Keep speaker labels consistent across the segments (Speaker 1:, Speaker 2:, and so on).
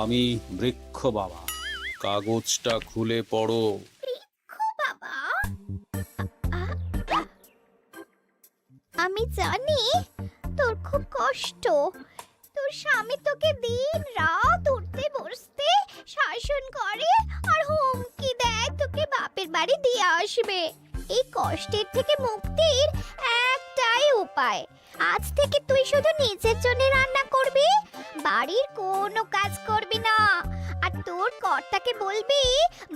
Speaker 1: আমি বৃক্ষ বাবা, কাগজটা খুলে পড়ো।
Speaker 2: বাবা, আমি জানি তোর খুব কষ্ট। তোর স্বামী তোকে দিন রাত উঠতে বসতে শাসন করে আর হুমকি দেয় তোকে বাপের বাড়ি দিয়ে আসবে। এই কষ্টের থেকে মুক্তির একটাই উপায়, আজ থেকে তুই শুধু নিজের জন্য রান্না করবি, বাড়ির কোনো কাজ করবি না। আর তোর কর্তাকে বলবি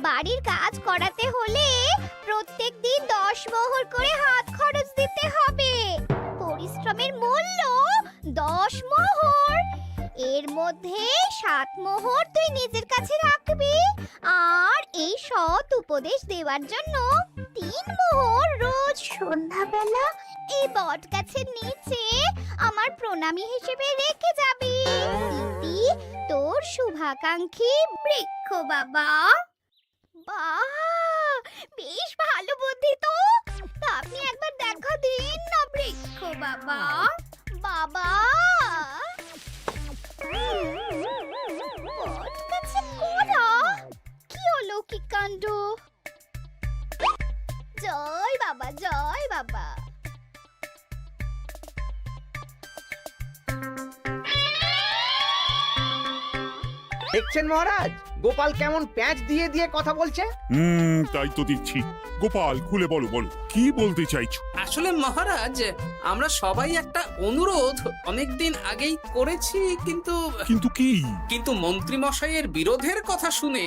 Speaker 2: বাড়ির কাজ করাতে হলে প্রত্যেক দিন 10 মোহর করে হাত খরচ দিতে হবে। পরিশ্রমের মূল্য 10 মোহর। এর মধ্যে 7 মোহর তুই নিজের কাছে রাখবি, আর এই সৎ উপদেশ দেওয়ার জন্য 3 মোহর রোজ সন্ধ্যাবেলা এই বট গাছের নিচে আমার প্রণামী হিসেবে রেখে যাবি। ইতি তোর শুভাকাঙ্ক্ষী বৃক্ষ বাবা। বাহ, বেশ ভালো বুদ্ধি তো। তা আপনি একবার দেখা দিন না বৃক্ষ বাবা। বাবা, বটগাছে কোরা, কি অলৌকিক কাণ্ড! জয় বাবা, জয় বাবা।
Speaker 3: দেখছেন মহারাজ, গোপাল কেমন প্যাঁচ দিয়ে দিয়ে কথা বলছে।
Speaker 4: তাই তো দেখছি। গোপাল, খুলে বলো বলো, কি বলতে চাইছো?
Speaker 5: আসলে মহারাজ, আমরা সবাই একটা অনুরোধ অনেকদিন আগেই করেছি, কিন্তু
Speaker 4: কিন্তু কি?
Speaker 5: কিন্তু মন্ত্রী মশাইয়ের বিরোধের কথা শুনে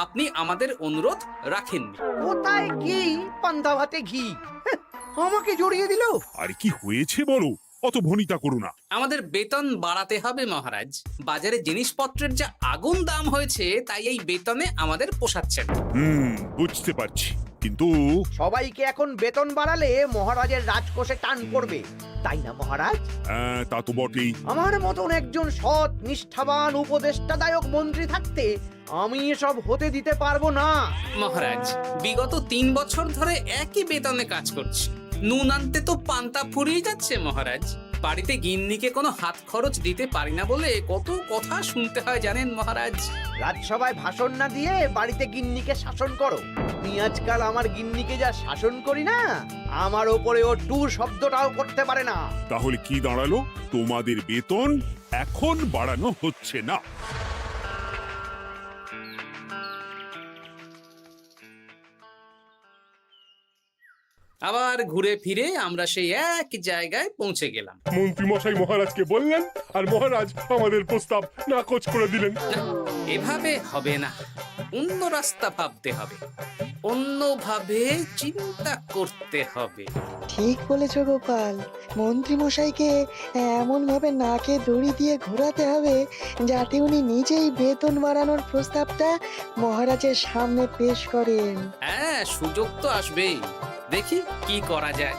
Speaker 5: আপনি আমাদের অনুরোধ রাখেননি।
Speaker 3: কোথায় কি পান্তা ভাতে ঘি, হ্যাঁ, আমাকে জড়িয়ে দিল।
Speaker 4: আর কি হয়েছে বলো, অত ভনিতা করো না।
Speaker 5: আমাদের বেতন বাড়াতে হবে মহারাজ। বাজারে জিনিসপত্রের যা আগুন দাম হয়েছে, তাই এই বেতনে আমাদের পোষাচ্ছে না।
Speaker 4: বুঝতে পারছি, কিন্তু
Speaker 3: সবাইকে এখন বেতন বাড়ালে মহারাজের রাজকোষে টান পড়বে, তাই না মহারাজ?
Speaker 4: হ্যাঁ, তা তো বটেই।
Speaker 3: আমার মতন একজন সৎ নিষ্ঠাবান উপদেষ্টাদায়ক মন্ত্রী থাকতে আমি এসব হতে দিতে পারবো না।
Speaker 5: মহারাজ, বিগত 3 বছর ধরে একই বেতনে কাজ করছি, নুন আনতে তো পান্তা ফুরিয়ে যাচ্ছে মহারাজ। বাড়িতে গিন্নিকে কোনো হাত খরচ দিতে পারি না বলে কত কথা শুনতে হয় জানেন মহারাজ।
Speaker 3: রাজসভায় ভাষণ না দিয়ে বাড়িতে গিন্নিকে শাসন করো। আমি আজকাল আমার গিন্নিকে যা শাসন করি না, আমার ওপরে ও টু শব্দটাও করতে পারে না।
Speaker 4: তাহলে কি দাঁড়ালো? তোমাদের বেতন এখন বাড়ানো হচ্ছে না।
Speaker 5: আবার ঘুরে ফিরে আমরা সেই এক জায়গায় পৌঁছে গেলাম।
Speaker 6: মন্ত্রী মশাই মহারাজকে বললেন, আর মহারাজ আমাদের প্রস্তাব নাকচ করে দিলেন।
Speaker 5: না, এভাবে হবে না, অন্য রাস্তা ভাবতে হবে, অন্যভাবে চিন্তা করতে হবে।
Speaker 7: ঠিক বলেছ গোপাল, মন্ত্রী মশাইকে এমন ভাবে নাকে দড়ি দিয়ে ঘোরাতে হবে যাতে উনি নিজেই বেতন বাড়ানোর প্রস্তাবটা মহারাজের সামনে পেশ করেন।
Speaker 5: হ্যাঁ, সুযোগ তো আসবেই, দেখি কি করা যায়।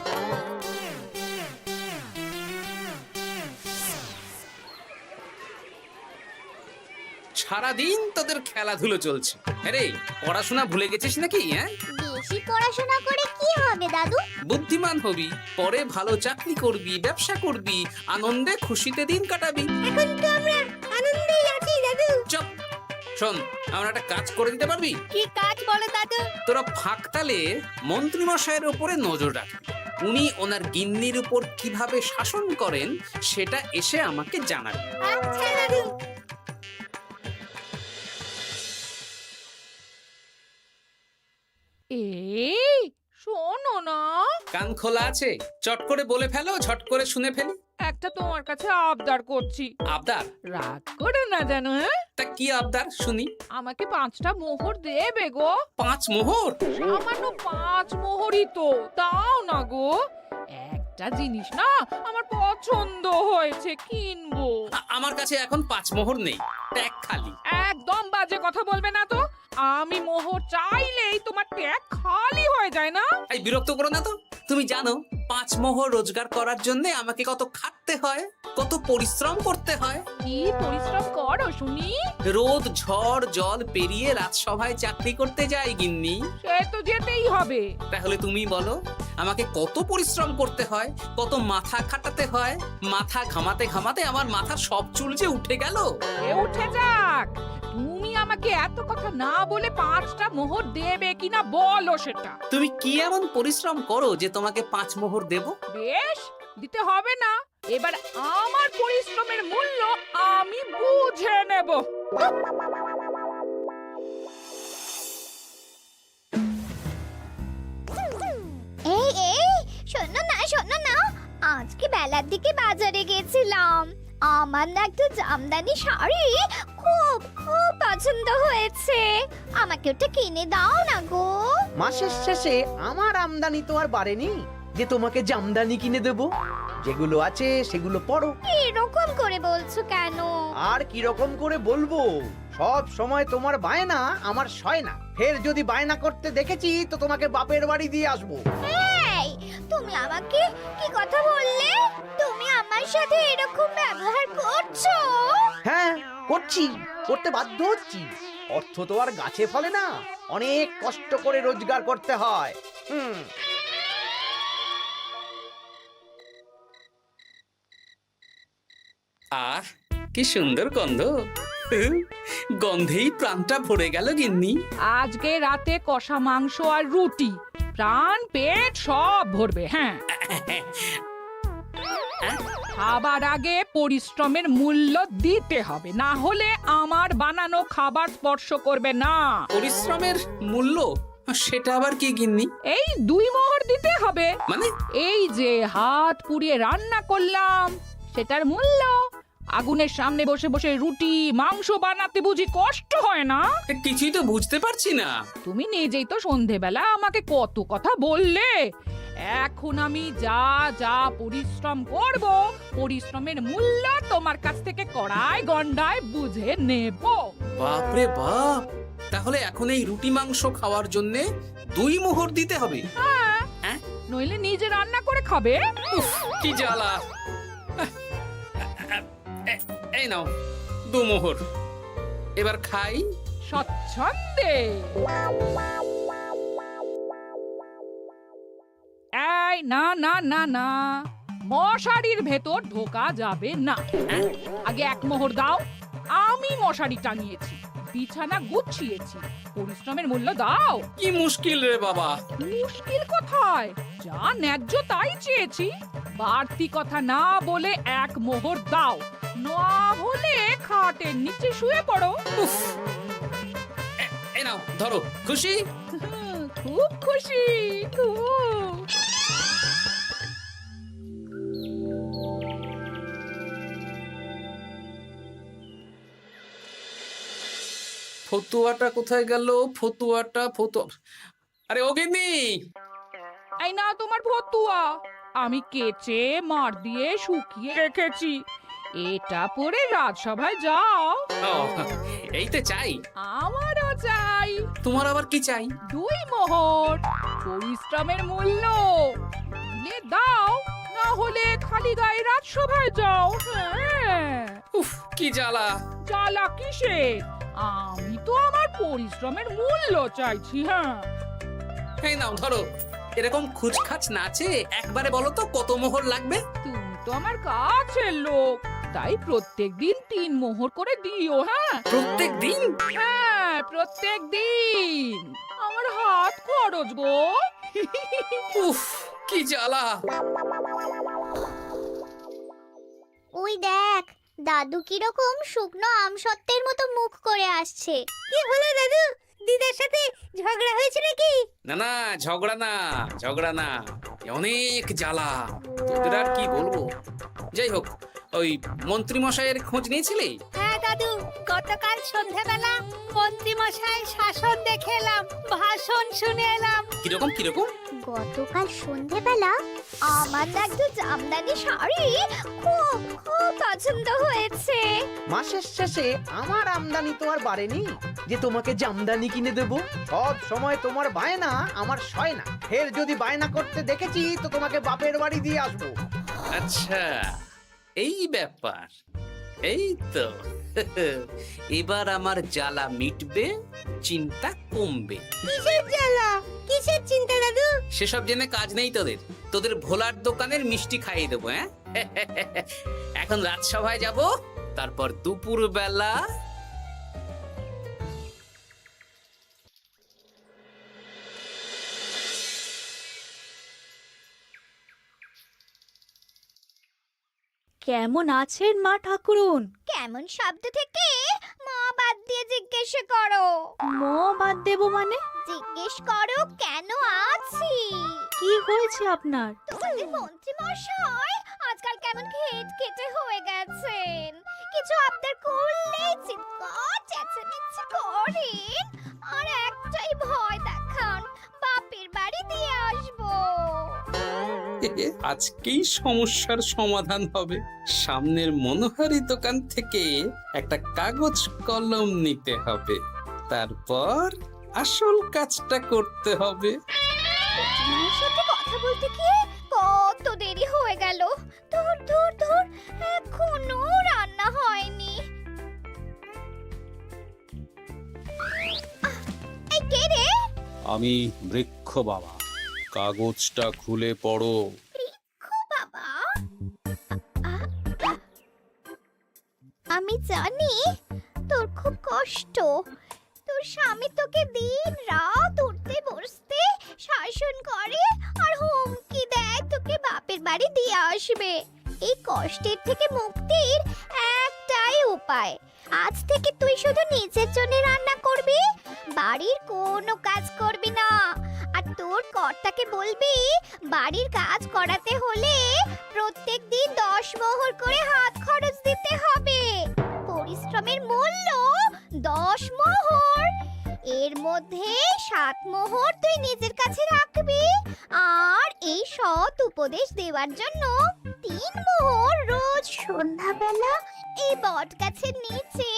Speaker 5: সারাদিন তোদের খেলাধুলো চলছে। আরে, পড়াশোনা ভুলে গেছিস নাকি? হ্যাঁ,
Speaker 2: বেশি পড়াশোনা করে কি হবে দাদু?
Speaker 5: বুদ্ধিমান হবি, পরে ভালো চাকরি করবি, ব্যবসা করবি, আনন্দে খুশিতে দিন কাটাবি।
Speaker 2: এখন তো আমরা আনন্দেই আছি দাদু।
Speaker 5: চুপ, শোন, আমরা একটা কাজ করে দিতে পারবি?
Speaker 2: কি কাজ বলো দাদু?
Speaker 5: তোরা ফাঁকতালে মন্ত্রী মশাইয়ের উপরে নজর রাখবি। উনি ওনার গিন্নির উপর কিভাবে শাসন করেন সেটা এসে আমাকে জানাবে।
Speaker 2: আচ্ছা দাদু।
Speaker 8: এই শোনো না,
Speaker 5: কান খোলা আছে, চট করে বলে ফেলো, ঝট করে শুনে ফেলি।
Speaker 8: একটা তোমার কাছে আবদার করছি,
Speaker 5: আবদার?
Speaker 8: রাগ করে না জানো। হ্যাঁ,
Speaker 5: তা কি আবদার শুনি?
Speaker 8: আমাকে 5টা মোহর দেবে গো।
Speaker 5: 5 মোহর?
Speaker 8: সামান্য 5 মোহরই তো, দাও না গো। একটা জিনিস না আমার পছন্দ হয়েছে, কিনবো।
Speaker 5: আমার কাছে এখন 5 মোহর নেই, ট্যাগ খালি।
Speaker 8: একদম বাজে কথা বলবে না তো। আমি মোহর চাইলেই তোমার ট্যাগ খালি হয়ে যায় না।
Speaker 5: এই বিরক্ত করো না তো। তুমি জানো 5 মোহর রোজগার করার জন্য আমাকে কত খাটতে হয়, কত পরিশ্রম করতে হয়।
Speaker 8: কি পরিশ্রম করো শুনি?
Speaker 5: রোদ ঝড় জল পেরিয়ে রাজসভায় চাকরি করতে যাই গিন্নি।
Speaker 8: সে তো যেতেই হবে।
Speaker 5: তাহলে তুমি বলো, আমাকে কত পরিশ্রম করতে হয়, কত মাথা খাটাতে হয়। মাথা ঘামাতে ঘামাতে আমার মাথার সব চুল যে উঠে গেল।
Speaker 8: এ উঠে যাক, তুমি আমাকে এত কথা না বলে 5টা মোহর দেবে কিনা বলো সেটা।
Speaker 5: তুমি কি এমন পরিশ্রম করো যে তোমাকে 5 মোহর দেব?
Speaker 8: বেশ, দিতে হবে না। এবার আমার পরিশ্রমের মূল্য আমি বুঝে নেব।
Speaker 2: এই শোনো না, আজকে বেলার দিকে বাজারে গেছিলাম। আমার না একটা জামদানি শাড়ি খুব খুব পছন্দ হয়েছে। আমাকে ওটা কিনে দাও না গো।
Speaker 3: মাসের শেষে আমার আমদানি তো আর বাড়েনি যে তোমাকে জামদানি কিনে দেব। যেগুলো আছে সেগুলো পড়ো।
Speaker 2: এরকম করে বলছো কেন?
Speaker 3: আর কি রকম করে বলবো, সব সময় তোমার বায়না আমার সয় না। ফের যদি বায়না করতে দেখেছি তো তোমাকে বাপের বাড়ি দিয়ে আসবো।
Speaker 2: এই, তুমি আমাকে কি কথা বললে? তুমি আমার সাথে এরকম ব্যবহার করছো?
Speaker 3: হ্যাঁ, করতে বাধ্য হচ্ছি। অর্থ তো আর গাছে ফলে না, অনেক কষ্ট করে রোজগার করতে হয়।
Speaker 5: আহ, কি সুন্দর গন্ধ! গন্ধেই প্রাণটা ভরে গেল গিন্নি।
Speaker 8: আজকে রাতে কষা মাংস আর রুটি, প্রাণ পেট সব ভরবে। হ্যাঁ, খাবার আগে পরিশ্রমের মূল্য দিতে হবে, না হলে আমার বানানো খাবার স্পর্শ করবে না।
Speaker 5: পরিশ্রমের মূল্য সেটা আবার কি গিন্নি?
Speaker 8: এই 2 মোহর দিতে হবে।
Speaker 5: মানে?
Speaker 8: এই যে হাত পুড়িয়ে রান্না করলাম সেটার মূল্য। আগুনের সামনে বসে বসে রুটি মাংস বানাতে বুঝি কষ্ট হয় না?
Speaker 5: কিছুই তো বুঝতে পারছি না।
Speaker 8: তুমি নিজেই তো সন্ধেবেলা আমাকে কত কথা বললে। এখন আমি যা যা পরিশ্রম করব, পরিশ্রমের মূল্য তোমার কাছ থেকে কড়াই গন্ডায় বুঝে নেব।
Speaker 5: বাপরে বাপ! তাহলে এখন এই রুটি মাংস খাওয়ার জন্য 2 মোহর দিতে হবে? হ্যাঁ,
Speaker 8: নইলে নিজে রান্না করে খাবে।
Speaker 5: উফ, কি জ্বালা! এই নাও 2 মোহর, এবার খাই।
Speaker 8: স্বচ্ছন্দে। এই না না না না, মশারির ভেতর ঢোকা যাবে না। আগে 1 মোহর দাও। আমি মশারি টাঙিয়েছি, বিছানা গুছিয়েছি, পরিশ্রমের মূল্য দাও।
Speaker 5: কি মুশকিল রে বাবা!
Speaker 8: মুশকিল কোথায়? যা ন্যায্য তাই চেয়েছি। বাড়তি কথা না বলে 1 মোহর দাও, না হলে খাটের নিচে শুয়ে পড়ো।
Speaker 5: উফ! এই নাও ধরো, খুশি?
Speaker 8: খুব খুশি, খুব।
Speaker 5: ফতুয়াটা কোথায় গেল? ফতুয়া। আরে ও গিন্নি!
Speaker 8: এই না তোমার ফতুয়া, আমি কেচে মার দিয়ে শুকিয়ে রেখেছি। এটা পরে রাজসভায় যাও।
Speaker 5: ও, এই তো চাই।
Speaker 8: আমারও চাই।
Speaker 5: তোমার আবার কি চাই?
Speaker 8: 2 মোহর, পরিশ্রমের মূল্য দিলে দাও, না হলে খালি গায়ে রাজসভায় যাও। হ্যাঁ।
Speaker 5: উফ, কি জ্বালা!
Speaker 8: জ্বালা কিসে? আমি তো আমার পরিশ্রমের মূল্য চাইছি। হ্যাঁ,
Speaker 5: এই নাও ধরো। এরকম খুচখাচ নাচে একবারে বলো তো কত মোহর লাগবে?
Speaker 8: তুমি তো আমার কাছের লোক, তাই প্রত্যেকদিন 3 মোহর করে দিও। হ্যাঁ,
Speaker 5: প্রত্যেক দিন?
Speaker 8: হ্যাঁ, প্রত্যেকদিন। আমার হাত খরচ গো।
Speaker 5: উফ, কি জ্বালা!
Speaker 2: ওই দেখ, দাদু কিরকম শুকনো আমসত্ত্বের মতো মুখ করে আসছে। কি হলো দাদু? দিদার সাথে ঝগড়া হয়েছে নাকি?
Speaker 5: না, ঝগড়া না, অনেক জ্বালা। তোদের আর কি বলবো। যাই হোক, ওই মন্ত্রী মশাইয়ের খোঁজ নিয়েছিলি?
Speaker 2: হ্যাঁ দাদু, গতকাল সন্ধ্যাবেলা মন্ত্রী মশাই শাসন দেখে এলাম, ভাষণ শুনে এলাম।
Speaker 5: কিরকম?
Speaker 2: গতকাল সন্ধ্যাবেলা আমার না একটা জামদানি শাড়ি খুব খুব পছন্দ হয়েছে।
Speaker 3: মাসের শেষে আমার আমদানি তো আর বাড়েনি যে তোমাকে জামদানি কিনে দেব। সব সময় তোমার বায়না আমার সয় না। ফের যদি বায়না করতে দেখেছি তো তোমাকে বাপের বাড়ি দিয়ে আসবো।
Speaker 5: আচ্ছা, এই ব্যাপার। এই তো এবার আমার জ্বালা মিটবে, চিন্তা কমবে।
Speaker 2: কিসের জ্বালা? কিসের চিন্তা দাদু?
Speaker 5: সেসব জেনে কাজ নেই তোদের ভোলার দোকানের মিষ্টি খাইয়ে দেবো। হ্যাঁ, এখন রাজসভায় যাব, তারপর দুপুর বেলা
Speaker 9: কেমন আছেন মা ঠাকুরুন?
Speaker 2: কেমন শব্দ থেকে মা বাদ দিয়ে জিজ্ঞেস করো।
Speaker 9: বাদ দেবো মানে?
Speaker 2: জিজ্ঞেস করো কেন আছি।
Speaker 9: কি হয়েছে আপনার?
Speaker 2: তোমাদের মন্ত্রী মশাই আজকাল কেমন খেটে হয়ে গেছেন। কিছু আবদার করলেই চিৎকার চেঁচামেচি করেন আর একটাই ভয় দেখান, বাপের বাড়ি দিয়ে আসবো।
Speaker 5: আজকেই সমস্যার সমাধান হবে। সামনের মনোহারি দোকান থেকে একটা কাগজ কলম নিতে হবে, তারপর আসল কাজটা করতে হবে।
Speaker 2: তোমার সাথে কথা বলতে গিয়ে কত দেরি হয়ে গেল। ধুর ধুর ধুর, এখনো রান্না হয়নি। এই কে রে?
Speaker 1: আমি বৃক্ষ বাবা, কাগজটা খুলে পড়ো।
Speaker 2: বাবা, আমি জানি তোর খুব কষ্ট। তোর স্বামী তোকে দিন রাত উঠতে বসতে শাসন করে আর হুমকি দেয় তোকে বাপের বাড়ি দিয়ে আসবে। এই কষ্টের থেকে মুক্তির একটাই উপায়। আজ থেকে তুই শুধু নিজের জন্য রান্না করবি, বাড়ির কোনো কাজ করবি না। আর তোর কর্তাকে বলবি বাড়ির কাজ করাতে হলে প্রত্যেক দিন 10 মোহর করে হাত খরচ দিতে হবে। পরিশ্রমের মূল্য 10 মোহর। এর মধ্যে 7 মোহর তুই নিজের কাছে রাখবি আর এই সৎ উপদেশ দেওয়ার জন্য 3 মোহর রোজ সন্ধ্যাবেলা এই বট গাছের নিচে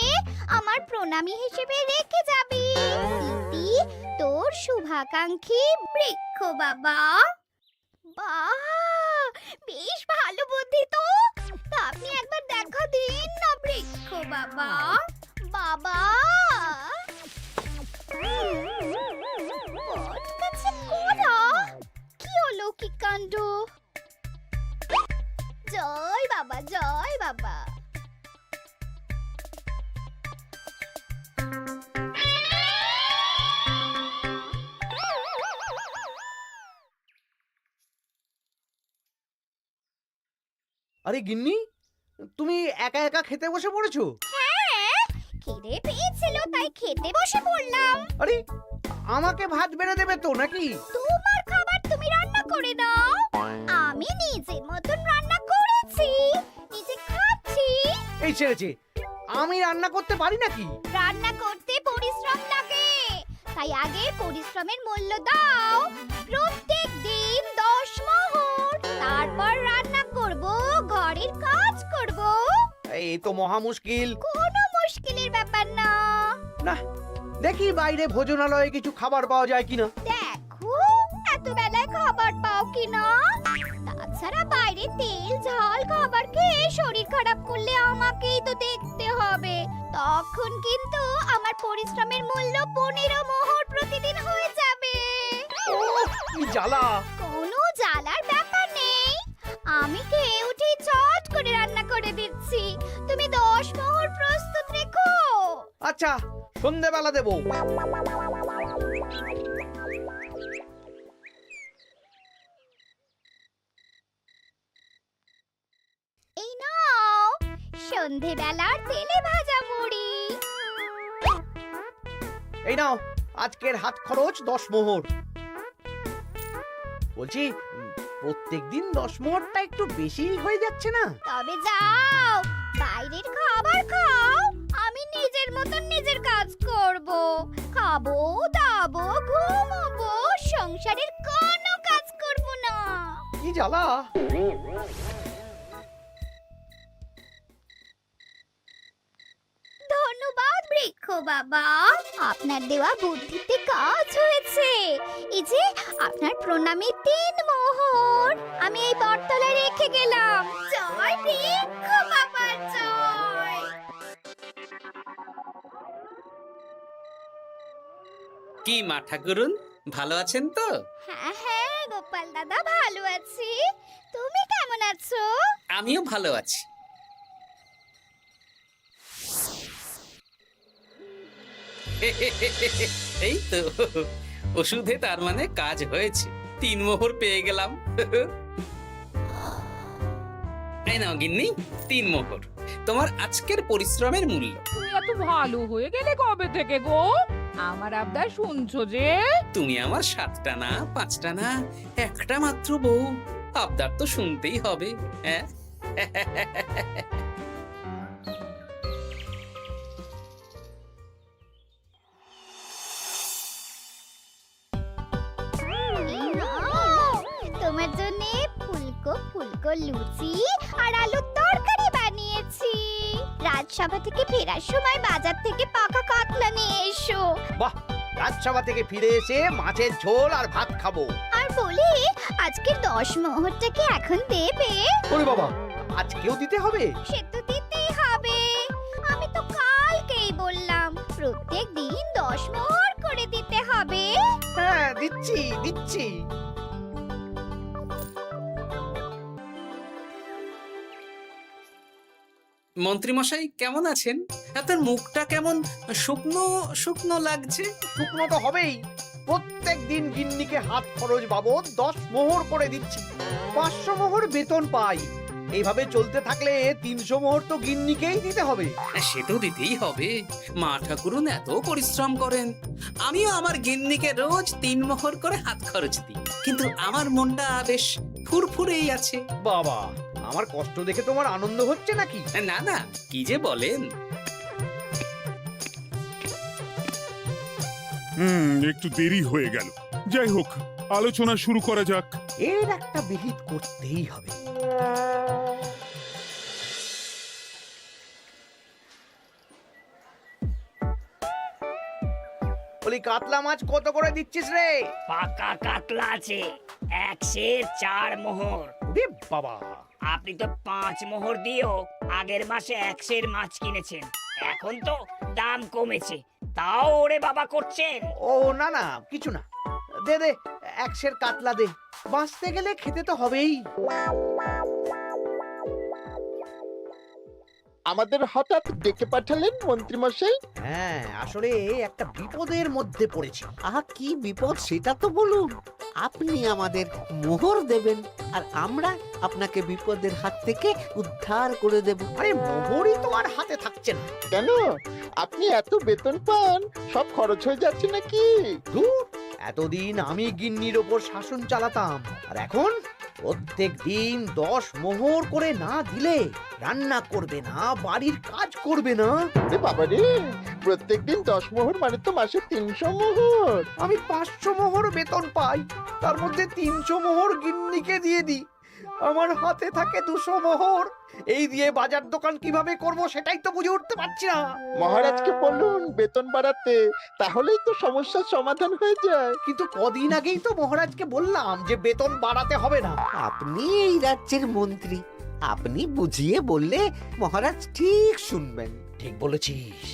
Speaker 2: আমার প্রণামী হিসেবে রেখে যাবি। ইতি তোর শুভাকাঙ্ক্ষী বৃক্ষ বাবা। বাহ, বেশ ভালো বুদ্ধি তো। তা আপনি একবার দেখা দিন না বৃক্ষ বাবা। বাবা, বটগাছে কোরা, কি অলৌকিক কাণ্ড। জয় বাবা, জয় বাবা।
Speaker 3: আরে গিন্নি, তুমি একা একা খেতে বসে পড়েছো?
Speaker 2: হ্যাঁ, খিদে পেয়েছিল তাই খেতে বসে পড়লাম।
Speaker 3: আরে আমাকে ভাত বেড়ে দেবে তো নাকি?
Speaker 2: তোমার খাবার তুমি রান্না করে দাও। আমি নিজের মতন রান্না করেছি, নিজে খাচ্ছি।
Speaker 3: এই ছেড়েছে, আমি রান্না করতে পারি নাকি?
Speaker 2: রান্না করতে পরিশ্রম লাগে, তাই আগে পরিশ্রমের মূল্য দাও। প্রত্যেক দিন 10 মোহর, তারপর রান্না করব, ঘরের কাজ করব।
Speaker 3: এই তো মহা মুশকিল।
Speaker 2: কোনো মুশকিলের ব্যাপার না।
Speaker 3: না, দেখি বাইরে ভোজনালয়ে কিছু খাবার পাওয়া যায় কিনা।
Speaker 2: দেখো এত বেলায় খাবার পাও কিনা। তাছাড়া বাইরে তেল ঝাল খাবার খেয়ে শরীর খারাপ করলে আমাকেই তো দেখতে হবে। তখন কিন্তু আমার পরিশ্রমের মূল্য 15 মোহর প্রতিদিন হয়ে যাবে।
Speaker 3: কি জ্বালা!
Speaker 2: কোনো জ্বালার ব্যাপার নেই, আমি খেয়ে উঠে চট করে রান্না করে দিচ্ছি। তুমি 10 মোহর প্রস্তুত রেখো।
Speaker 3: আচ্ছা, সন্ধ্যেবেলা দেবো।
Speaker 2: এই নাও সন্ধেবেলার তেলে ভাজা মুড়ি।
Speaker 3: এই নাও আজকের হাত খরচ 10 মোহর। বলছি, প্রত্যেকদিন 10 মোহরটা একটু বেশি হয়ে যাচ্ছে না?
Speaker 2: তবে যাও, বাইরের খাবার খাও, আমি নিজের মতন নিজের কাজ করব। খাবো, দাবো, ঘুমাবো, সংসারের কোনো কাজ করব না।
Speaker 3: কি জ্বালা!
Speaker 2: ধন্যবাদ বৃক্ষ বাবা, আপনার দেওয়া বুদ্ধিতে কাজ হয়েছে। এই যে আপনার প্রণামী 3 মোহর আমি এই বটতলায় রেখে গেলাম। জয় বৃক্ষ বাবা, জয়।
Speaker 5: কি মা ঠাকুরুন, ভালো আছেন তো?
Speaker 2: হ্যাঁ হ্যাঁ গোপাল দাদা, ভালো আছি। তুমি কেমন আছো?
Speaker 5: আমিও ভালো আছি। এই তো ওষুধে তার মানে কাজ হয়েছে, 3 মোহর পেয়ে গেলাম। এই নাও গিন্নি 3 মোহর, তোমার আজকের পরিশ্রমের মূল্য।
Speaker 8: তুমি এত ভালো হয়ে গেলে কবে থেকে গো? আমার আবদার শুনছো যে?
Speaker 5: তুমি আমার 7টা না 5টা না, একটা মাত্র বউ, আবদার তো শুনতেই হবে। হ্যাঁ
Speaker 2: এই নাও, তোমার জন্য ফুলকো ফুলকো লুচি আর আলুর তরকারি বানিয়েছি। রাজসভা থেকে ফেরার সময় বাজার থেকে পাকা কাতলা নিয়ে এসো।
Speaker 3: বাহ, রাজসভা থেকে ফিরে এসে মাছের ঝোল আর ভাত খাবো।
Speaker 2: আর বলি, আজকের 10 মোহরটাকে এখন দেবে?
Speaker 3: ওরে বাবা, আজকেও দিতে হবে?
Speaker 2: সে তো দিতেই হবে। আমি তো কালকেই বললাম প্রত্যেক দিন 10 মোহর করে দিতে হবে।
Speaker 3: হ্যাঁ, দিচ্ছি দিচ্ছি।
Speaker 5: মন্ত্রী মশাই কেমন আছেন? আপনার মুখটা কেমন শুকনো শুকনো লাগছে।
Speaker 3: শুকনো তো হবেই। প্রত্যেক দিন গিন্নিকে হাত খরচ বাবদ 10 মোহর করে দিচ্ছি। 500 মোহর বেতন পাই। এইভাবে চলতে থাকলে 300 মোহর তো গিন্নিকেই দিতে হবে।
Speaker 5: সে তো দিতেই হবে, মা ঠাকুরুন এত পরিশ্রম করেন। আমিও আমার গিন্নিকে রোজ 3 মোহর করে হাত খরচ দিই, কিন্তু আমার মনটা বেশ ফুরফুরেই আছে।
Speaker 3: বাবা, আমার কষ্ট দেখে তোমার আনন্দ হচ্ছে নাকি?
Speaker 5: না না, কি যে বলেন।
Speaker 4: একটু দেরি হয়ে গেল। যাই হোক, আলোচনা শুরু করা যাক।
Speaker 3: এর একটা বিহিত করতেই হবে। বলি, কাতলা মাছ কত করে দিচ্ছিস রে?
Speaker 10: পাকা কাতলা আছে 104 মোহর।
Speaker 3: ওরে বাবা,
Speaker 10: আপনি তো 5 মোহর দিয়েও আগের মাসে 100 মাছ কিনেছেন, এখন তো দাম কমেছে, তাও ওরে বাবা করছেন।
Speaker 3: ও না না, কিছু না। দে দে, 100 কাতলা দে। বাঁচতে গেলে খেতে তো হবেই।
Speaker 11: আমাদের হঠাৎ ডেকে পাঠালেন মন্ত্রী মশাই?
Speaker 3: হ্যাঁ, আসলে একটা বিপদের মধ্যে পড়েছি।
Speaker 12: আহা, কি বিপদ সেটা তো বলুন। আপনি আমাদের মোহর দেবেন আর আমরা আপনাকে বিপদের হাত থেকে উদ্ধার করে দেব।
Speaker 3: আরে, মোহরই তো আর হাতে থাকছে না।
Speaker 11: কেন? আপনি এত বেতন পান, সব খরচ হয়ে যাচ্ছে নাকি?
Speaker 3: ধুর, এতদিন আমি গিন্নির ওপর শাসন চালাতাম, আর এখন প্রত্যেক দিন 10 মোহর করে না দিলে রান্না করবে না, বাড়ির কাজ করবে না।
Speaker 11: আরে বাবা রে, প্রত্যেকদিন 10 মোহর মানে তো মাসে 300 মোহর।
Speaker 3: আমি 500 মোহর বেতন পাই, তার মধ্যে 300 মোহর গিন্নিকে দিয়ে দিই। আমার হাতে থাকে 200 মোহর। এই দিয়ে বাজার দোকান কিভাবে করব সেটাই তো বুঝে উঠতে পারছি না।
Speaker 11: মহারাজকে বলুন বেতন বাড়াতে, তাহলেই তো সমস্যার সমাধান হয়ে যায়।
Speaker 3: কিন্তু কদিন আগেই তো মহারাজকে বললাম যে বেতন বাড়াতে হবে না।
Speaker 12: আপনি এই রাজ্যের মন্ত্রী, আপনি বুঝিয়ে বললে মহারাজ ঠিক শুনবেন।
Speaker 3: ঠিক বলেছিস।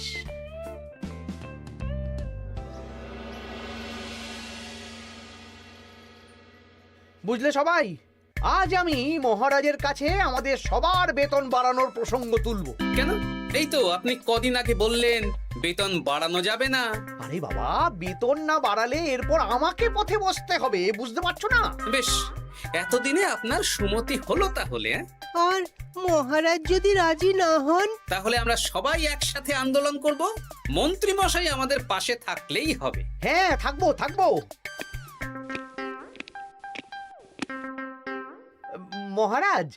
Speaker 3: বুঝলে সবাই, আজ আমি মহারাজের কাছে আমাদের সবার বেতন বাড়ানোর প্রসঙ্গ তুলব।
Speaker 5: কেন? এই তো আপনি কদিন আগে বললেন বেতন বাড়ানো যাবে না।
Speaker 3: আরে বাবা, বেতন না বাড়ালে এরপর আমাকে পথে বসতে হবে, বুঝতে পারছো না?
Speaker 5: বেশ, এতদিনে আপনার সুমতি হলো তাহলে।
Speaker 12: আর মহারাজ যদি রাজি না হন?
Speaker 5: তাহলে আমরা সবাই একসাথে আন্দোলন করব। মন্ত্রী মশাই আমাদের পাশে থাকলেই হবে।
Speaker 3: হ্যাঁ, থাকবো থাকবো। মহারাজ,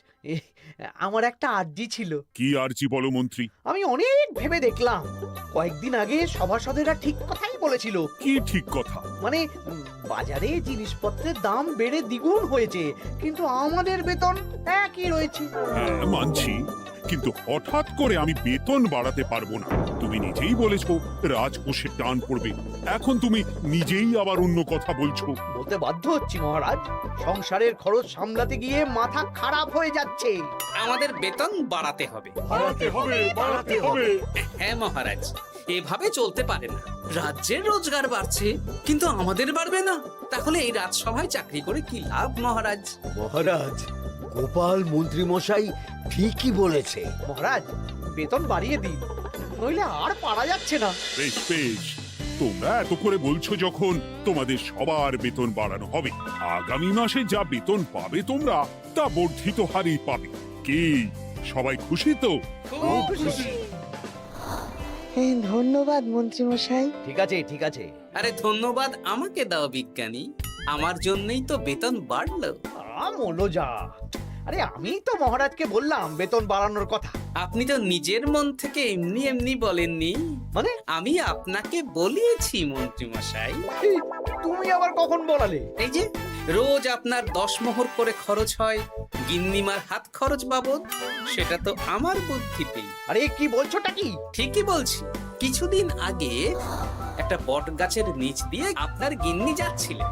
Speaker 3: আমার একটা আর্জি ছিল।
Speaker 4: কি আর্জি বলো মন্ত্রী?
Speaker 3: আমি অনেক ভেবে দেখলাম, কয়েকদিন আগে সভাসদেরা ঠিক কথাই বলেছিল।
Speaker 4: কি ঠিক কথা?
Speaker 3: মানে, বাজারে জিনিসপত্রের দাম বেড়ে দ্বিগুণ হয়েছে, কিন্তু আমাদের বেতন একই রয়েছে।
Speaker 4: হ্যাঁ, মানছি, কিন্তু হঠাৎ করে আমি বেতন বাড়াতে পারবো না। তুমি নিজেই বলেছো রাজকোষে টান পড়বে, এখন তুমি নিজেই আবার অন্য কথা বলছো।
Speaker 3: বলতে বাধ্য হচ্ছি মহারাজ, সংসারের খরচ সামলাতে গিয়ে মাথা খারাপ হয়ে যাচ্ছে।
Speaker 5: আমাদের বেতন বাড়াতে হবে।
Speaker 6: বাড়াতে হবে, বাড়াতে হবে।
Speaker 5: হ্যাঁ মহারাজ, এভাবে চলতে পারে না। রাজ্যের রোজগার বাড়ছে, কিন্তু আমাদের বাড়বে না। তাহলে এই রাজসভায় চাকরি করে কি লাভ মহারাজ?
Speaker 12: মহারাজ, গোপাল মন্ত্রী মশাই ঠিকই বলেছে।
Speaker 3: মহারাজ, বেতন বাড়িয়ে দিন, নইলে আর পারা যাচ্ছে না।
Speaker 4: বেশ বেশ, তোমরা এত করে বলছো যখন, তোমাদের সবার বেতন বাড়ানো হবে। আগামী মাসে যা বেতন পাবে তোমরা, তা বর্ধিত হারেই পাবে। কি সবাই খুশি তো?
Speaker 5: খুব খুশি।
Speaker 7: ধন্যবাদ মন্ত্রী মশাই।
Speaker 3: ঠিক আছে ঠিক আছে।
Speaker 5: আরে ধন্যবাদ আমাকে দাও বিজ্ঞানী, আমার জন্যই তো বেতন বাড়লো।
Speaker 3: মনো যা, আরে আমি তো মহারাজকে বললাম বেতন বাড়ানোর কথা।
Speaker 5: আপনি তো নিজের মন থেকে এমনি এমনি বলেননি,
Speaker 3: মানে
Speaker 5: আমি আপনাকে বলিয়েছি মন্ত্রী মশাই।
Speaker 3: তুমি আবার কখন বলালে?
Speaker 5: এই যে রোজ আপনার 10 মোহর করে খরচ হয় গিন্নিমার হাত খরচ বাবদ, সেটা তো আমার বুদ্ধিতেই।
Speaker 3: আরে কি বলছোটা কি?
Speaker 5: ঠিকই বলছি। কিছুদিন আগে একটা বট গাছের নিচ দিয়ে আপনার গিন্নি যাচ্ছিলেন।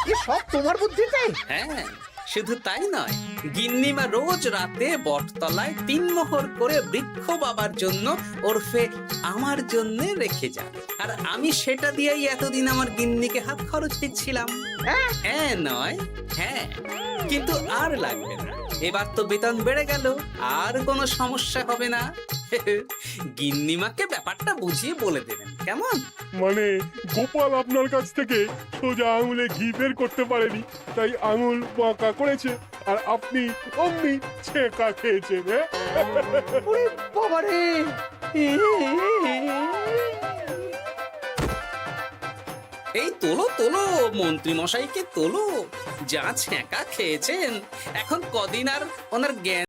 Speaker 3: কি সব তোমার বুদ্ধিতে?
Speaker 5: হ্যাঁ, শুধু তাই নয়, গিন্নিমা রোজ রাতে বটতলায় 3 মোহর করে বৃক্ষ বাবার জন্য ওরফে আমার জন্য রেখে যান, আর আমি সেটা দিয়েই এতদিন আমার গিন্নিকে হাত খরচ দিচ্ছিলাম। হ্যাঁ নয় হ্যাঁ, কিন্তু আর লাগবে না, এবার তো বেতন বেড়ে গেল, আর কোনো সমস্যা হবে না। গিন্নিমাকে ব্যাপারটা বুঝিয়ে বলে দেবেন, কেমন?
Speaker 6: মানে গোপাল আপনার কাছ থেকে সোজা আঙুলে ঘি বের করতে পারেনি, তাই আঙুল বাঁকা করেছে, আর আপনি অমনি ছেঁকা খেয়েছেন। হ্যাঁ
Speaker 3: ওরে বাবারে!
Speaker 5: এই তোলো তোলো, মন্ত্রী মশাইকে তোলো, যা ছ্যাঁকা খেয়েছেন, এখন কদিন আর ওনার জ্ঞান